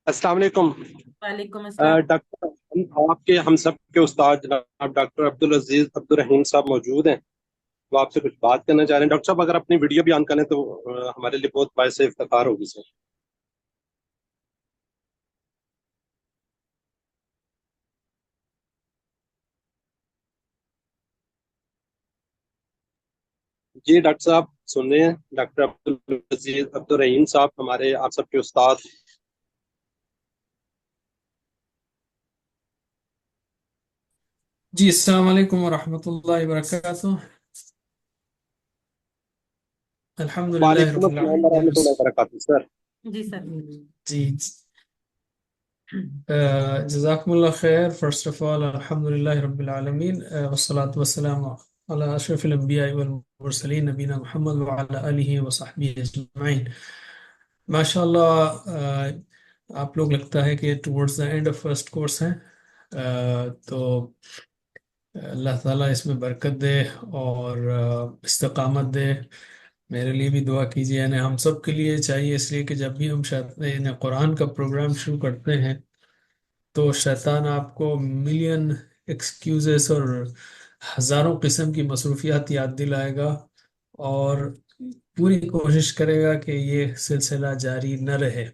अस्सलाम वालेकुम। वालेकुम अस्सलाम। डॉक्टर, हम सब के उस्ताद जनाब डॉक्टर अब्दुल अजीज अब्दुल रहीम साहब मौजूद हैं। वो आपसे कुछ बात करना चाह रहे हैं। डॉक्टर साहब, अगर अपनी वीडियो भी ऑन करें तो हमारे लिए बहुत बायस इफ्तिखार होगी सर। जी डॉक्टर साहब सुन रहे हैं? डॉक्टर अब्दुल अजीज अब्दुल रहीम साहब हमारे आप सबके उस्ताद। जी अस्सलाम वालेकुम वरहमतुल्लाहि वबरकातुह। अल्हम्दुलिल्लाहि वालेकुम रब्बिल अस्सलाम आलमीन। वरहमतुल्लाहि वबरकातुहू सर। जी सर। जी जज़ाकुमुल्लाह खैर। फर्स्ट ऑफ ऑल अल्हम्दुलिल्लाहि रब्बिल आलमीन वस्सलातु वस्सलामु अला अशरफिल अंबिया वल मुरसलीन नबीना मुहम्मद व अला आलिहि व सहबिहि अजमईन। माशाअल्लाह, आप लोग लगता है कि towards the end of first course हैं। तो अल्लाह ताला इसमें बरकत दे और इस्तकामत दे। मेरे लिए भी दुआ कीजिए, यानी हम सब के लिए चाहिए, इसलिए कि जब भी हम यानी कुरान का प्रोग्राम शुरू करते हैं तो शैतान आपको मिलियन एक्सक्यूजेस और हजारों किस्म की मसरूफियात याद दिलाएगा और पूरी कोशिश करेगा कि ये सिलसिला जारी न रहे।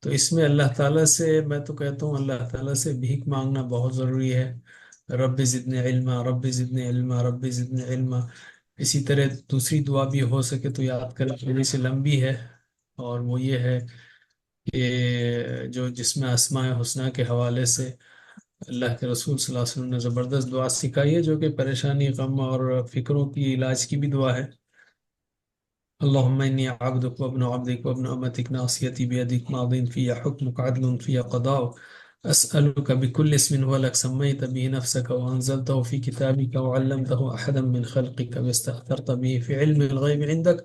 तो इसमें अल्लाह ताला से, मैं तो कहता हूँ अल्लाह ताला से भीख मांगना बहुत ज़रूरी है। Rabbi ज़िदनी इल्मा, rabbi ज़िदनी इल्मा, rabbi ज़िदनी इल्मा। इसी तरह दूसरी दुआ भी हो सके तो याद करें, थोड़ी सी लंबी है और वो ये है कि जो जिसमें अस्माए हुस्ना के हवाले से अल्लाह के रसूल सल्लल्लाहु अलैहि वसल्लम ने ज़बरदस्त दुआ सिखाई है, जो कि परेशानी, गम और फिक्रों की इलाज की भी दुआ है। अल्लाहुम्मा इन्नी अब्दुक व इब्नु अब्दिक व इब्नु अमतिक नासियती बियदिक मादिन फिया हुक्मुक अदलुन फिया क़दाउक अस्अलुका बिकुल्लि इस्मिन हुवा लक सम्मैता बिही नफ्सका व अंज़लतहु फी किताबिका व अल्लमतहु अहदन मिन खल्क़िका व इस्तअथरता बिही फी इल्मिल ग़ैबि इंदक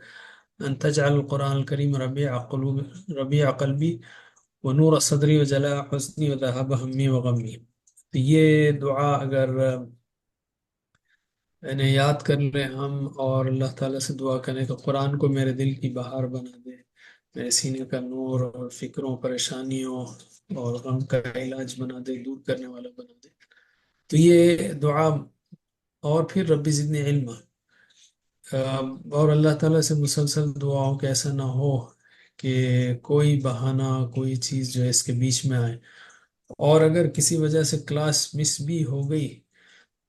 अन तजअल कुरान करीम रबीअ क़ल्बी व नूर सदरी व जलाअ हुज़्नी व ज़हाब हम्मी व गम्मी। तो ये दुआ अगर इन्हें याद कर लें हम और अल्लाह ताला से दुआ करें कि कुरान को मेरे दिल की बहार बना दे, मेरे सीने का नूर और फिक्रों, परेशानियों और गम का इलाज बना दे, दूर करने वाला बना दे। तो ये दुआ। और फिर रब्बी ज़िदनी इल्मा। और अल्लाह ताला से मुसलसल दुआओं के ऐसा ना हो कि कोई बहाना, कोई चीज़ जो है इसके बीच में आए। और अगर किसी वजह से क्लास मिस भी हो गई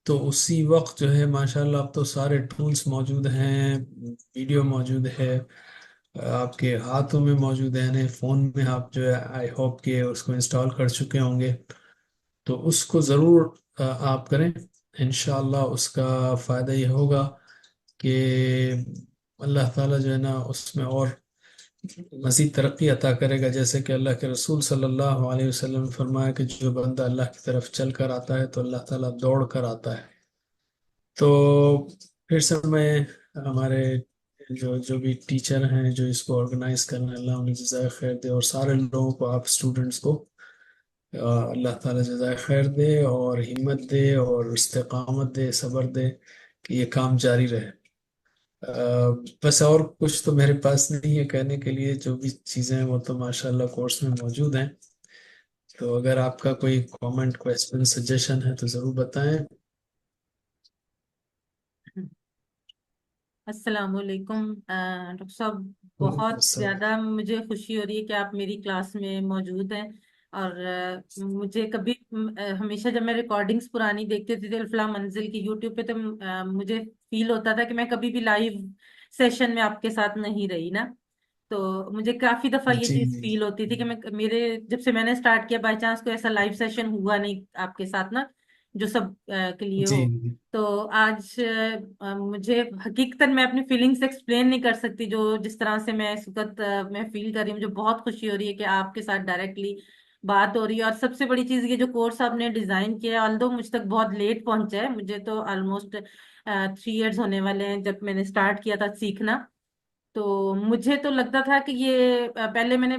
तो उसी वक्त जो है माशाल्लाह अब तो सारे टूल्स मौजूद हैं, वीडियो मौजूद है, आपके हाथों में मौजूद है, यानी फ़ोन में आप जो है आई होप कि उसको इंस्टॉल कर चुके होंगे। तो उसको ज़रूर आप करें। इंशाअल्लाह उसका फ़ायदा ये होगा कि अल्लाह ताला जो है ना उसमें और मज़ीद तरक्की अता करेगा। जैसे कि अल्लाह के रसूल सल्लल्लाहु अलैहि वसल्लम ने फरमाया कि जो बंदा अल्लाह की तरफ चल कर आता है तो अल्लाह ताला दौड़ कर आता है। तो फिर से मैं हमारे जो जो भी टीचर हैं जो इसको ऑर्गेनाइज कर रहे हैं, अल्लाह उन्हें जज़ाय खैर दे, और सारे लोगों को, आप स्टूडेंट्स को अल्लाह ताला जज़ाय खैर दे और हिम्मत दे और इस्तिकामत दे, सब्र दे कि ये काम जारी रहे। बस और कुछ तो मेरे पास नहीं है कहने के लिए। जो भी चीज़ें हैं वो तो माशाल्लाह कोर्स में मौजूद हैं। तो अगर आपका कोई कमेंट, क्वेश्चन, सजेशन है तो ज़रूर बताएं। अस्सलाम वालेकुम डॉक्टर साहब, बहुत सब। ज़्यादा मुझे खुशी हो रही है कि आप मेरी क्लास में मौजूद हैं। और मुझे कभी हमेशा जब मैं रिकॉर्डिंग्स पुरानी देखती थी अल्फला मंजिल की यूट्यूब पे, तो मुझे फील होता था कि मैं कभी भी लाइव सेशन में आपके साथ नहीं रही ना। तो मुझे काफी दफा ये जी चीज फील होती थी कि मैं मेरे जब से मैंने स्टार्ट किया, बाय चांस कोई ऐसा लाइव सेशन हुआ नहीं आपके साथ ना, जो सब के लिए जी हो। तो आज मुझे हकीकतन मैं अपनी फीलिंग्स एक्सप्लेन नहीं कर सकती, जो जिस तरह से मैं इस वक्त मैं फील कर रही हूँ। मुझे बहुत खुशी हो रही है कि आपके साथ डायरेक्टली बात हो रही है। और सबसे बड़ी चीज, ये जो कोर्स आपने डिजाइन किया है, ऑल्दो मुझ तक बहुत लेट पहुंचा है, मुझे तो ऑलमोस्ट 3 इयर्स होने वाले हैं जब मैंने स्टार्ट किया था सीखना। तो मुझे तो लगता था कि ये पहले मैंने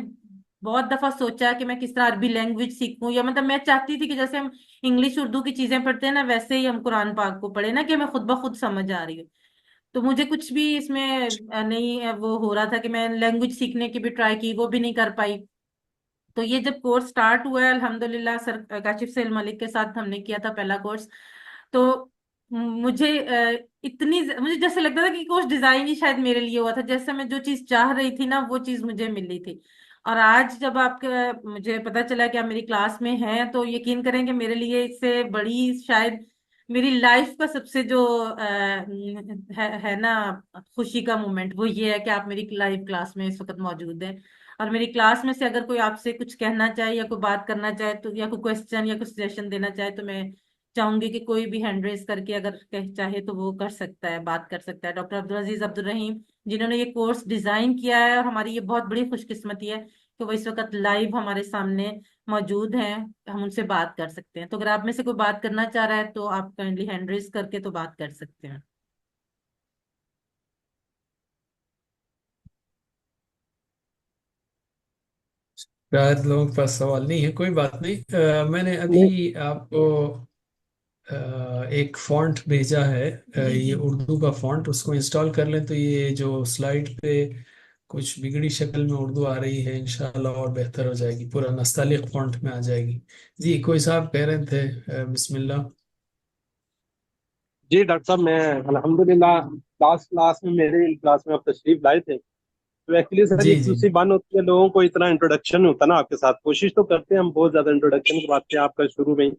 बहुत दफा सोचा कि मैं किस तरह अरबी लैंग्वेज सीखूं, या मतलब मैं चाहती थी कि जैसे हम इंग्लिश उर्दू की चीजें पढ़ते हैं ना, वैसे ही हम कुरान पाक को पढ़े ना, कि हमें खुद ब खुद समझ आ रही हो। तो मुझे कुछ भी इसमें नहीं वो हो रहा था कि मैं लैंग्वेज सीखने की भी ट्राई की, वो भी नहीं कर पाई। تو یہ جب کورس سٹارٹ ہوا ہے الحمدللہ سر کاشف سہیل ملک کے ساتھ ہم نے کیا تھا پہلا کورس، تو مجھے مجھے جیسے لگتا تھا کہ کورس ڈیزائن ہی شاید میرے لیے ہوا تھا، جیسے میں جو چیز چاہ رہی تھی نا وہ چیز مجھے مل رہی تھی۔ اور آج جب آپ کے مجھے پتا چلا کہ آپ میری کلاس میں ہیں تو یقین کریں کہ میرے لیے اس سے بڑی شاید میری لائف کا سب سے جو ہے نا خوشی کا مومنٹ وہ یہ ہے کہ آپ میری لائف کلاس میں اس وقت موجود ہیں۔ اور میری کلاس میں سے اگر کوئی آپ سے کچھ کہنا چاہے یا کوئی بات کرنا چاہے تو، یا کوئی کوشچن یا کوئی سجیشن دینا چاہے، تو میں چاہوں گی کہ کوئی بھی ہینڈ ریز کر کے اگر چاہے تو وہ کر سکتا ہے، بات کر سکتا ہے۔ ڈاکٹر عبدالعزیز عبدالرحیم جنہوں نے یہ کورس ڈیزائن کیا ہے، اور ہماری یہ بہت بڑی خوش قسمتی ہے کہ وہ اس وقت لائیو ہمارے سامنے موجود ہیں، ہم ان سے بات کر سکتے ہیں۔ تو اگر آپ میں سے کوئی بات کرنا چاہ رہا ہے تو آپ کائنڈلی ہینڈ ریز کر کے تو بات کر سکتے ہیں۔ شاید لوگوں کے پاس سوال نہیں ہے، کوئی بات نہیں۔ میں نے ابھی نہیں آپ کو ایک فونٹ بھیجا ہے، جی جی یہ اردو کا فونٹ، اس کو انسٹال کر لیں تو یہ جو سلائیڈ پہ کچھ بگڑی شکل میں اردو آ رہی ہے انشاءاللہ اور بہتر ہو جائے گی، پورا نستعلیق فونٹ میں آ جائے گی۔ جی کوئی صاحب کہہ رہے تھے، بسم اللہ۔ جی ڈاکٹر صاحب، میں الحمدللہ کلاس میں میرے کلاس میں آپ تشریف لائے تھے، تو ایکچولی سر جی یہ جی QC 1 ہوتی ہے، لوگوں کو اتنا انٹروڈکشن ہوتا ہے نا آپ کے ساتھ، کوشش تو کرتے ہیں ہم بہت زیادہ انٹروڈکشن کرواتے ہیں آپ کا شروع میں ہی۔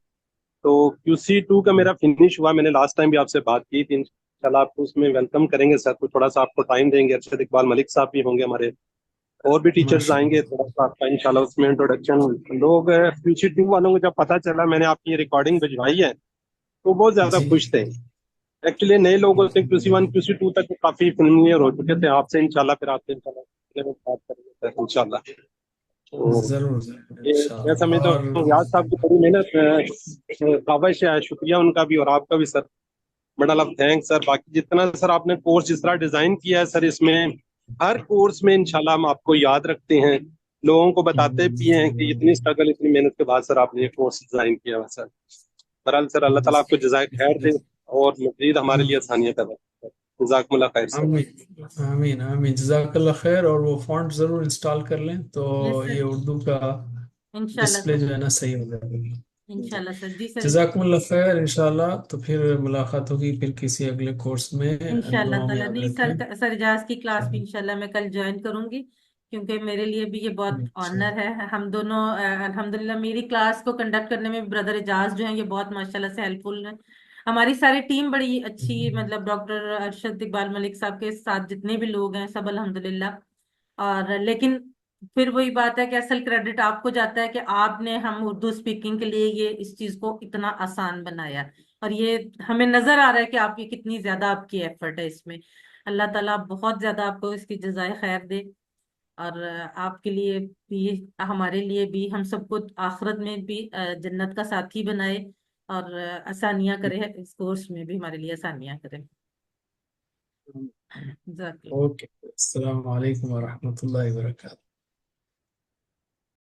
تو QC 2 کا میرا فنش ہوا، میں نے لاسٹ ٹائم بھی آپ سے بات کی تھی، انشاءاللہ آپ کو اس میں ویلکم کریں گے سر، تو تھوڑا سا آپ کو ٹائم دیں گے، ارشد اقبال ملک صاحب بھی ہوں گے ہمارے، اور بھی ٹیچرز ماشاء آئیں گے، اللہ۔ تھوڑا سا آپ کا انشاءاللہ اس میں انٹروڈکشن۔ لوگ QC 2 والوں کو جب پتہ چلا میں نے آپ کی ریکارڈنگ بھجوائی ہے تو بہت زیادہ جی خوش تھے۔ ایکچولی نئے لوگ ہوتے ہیں QC 1 QC 2 تک کافی فیملیئر ہو چکے تھے آپ سے، انشاءاللہ پھر آپ سے انشاءاللہ بات کریں گے انشاءاللہ۔ تو ضرور ضرور یہ میں انشاءاللہ۔ سمجھتا اور ہوں ریاض صاحب کی بڑی محنت کاوش ہے، شکریہ ان کا بھی اور آپ کا بھی سر، بڑا لف تھینک سر۔ باقی جتنا سر آپ نے کورس جس طرح ڈیزائن کیا ہے سر، اس میں ہر کورس میں انشاءاللہ ہم آپ کو یاد رکھتے ہیں، لوگوں کو بتاتے بھی ہیں کہ اتنی اسٹرگل اتنی محنت کے بعد سر آپ نے یہ کورس ڈیزائن کیا ہے سر۔ برحال سر اللہ تعالیٰ آپ کو جزائے خیر دے اور مزید ہمارے لیے آسانیاں کر دے، جزاکم اللہ خیر سر۔ آمین آمین آمین، جزاک اللہ خیر۔ اور وہ فونٹ ضرور انسٹال کر لیں تو یس سر، یہ اردو کا انشاءاللہ ڈسپلے سر، جو ہے نا صحیح ہو جائے گی۔ انشاءاللہ سر، جی سر، جزاکم اللہ خیر، انشاءاللہ تو پھر ملاقات ہوگی پھر کسی اگلے کورس میں، انشاءاللہ دعا میں تعالیٰ۔ یاد نہیں رکھیں۔ سر، سر اجاز کی کلاس بھی انشاءاللہ میں کل جوائن کروں گی، کیونکہ میرے لیے بھی یہ بہت اچھا آنر ہے۔ ہم دونوں الحمدللہ میری کلاس کو کنڈکٹ کرنے میں بردر اجاز جو ہیں یہ بہت ماشاءاللہ سے ہیلپ فل ہیں۔ ہماری ساری ٹیم بڑی اچھی، مطلب ڈاکٹر ارشد اقبال ملک صاحب کے ساتھ جتنے بھی لوگ ہیں سب الحمدللہ۔ اور لیکن پھر وہی بات ہے کہ اصل کریڈٹ آپ کو جاتا ہے کہ آپ نے ہم اردو اسپیکنگ کے لیے یہ اس چیز کو اتنا آسان بنایا، اور یہ ہمیں نظر آ رہا ہے کہ آپ کی کتنی زیادہ آپ کی ایفرٹ ہے اس میں۔ اللہ تعالیٰ بہت زیادہ آپ کو اس کی جزائے خیر دے، اور آپ کے لیے بھی ہمارے لیے بھی ہم سب کو آخرت میں بھی جنت کا ساتھی بنائے، اور آسانیاں کرے، اس کورس میں بھی ہمارے لیے آسانیاں کرے۔ جزاک اللہ۔ اوکے، السلام علیکم ورحمۃ اللہ وبرکاتہ۔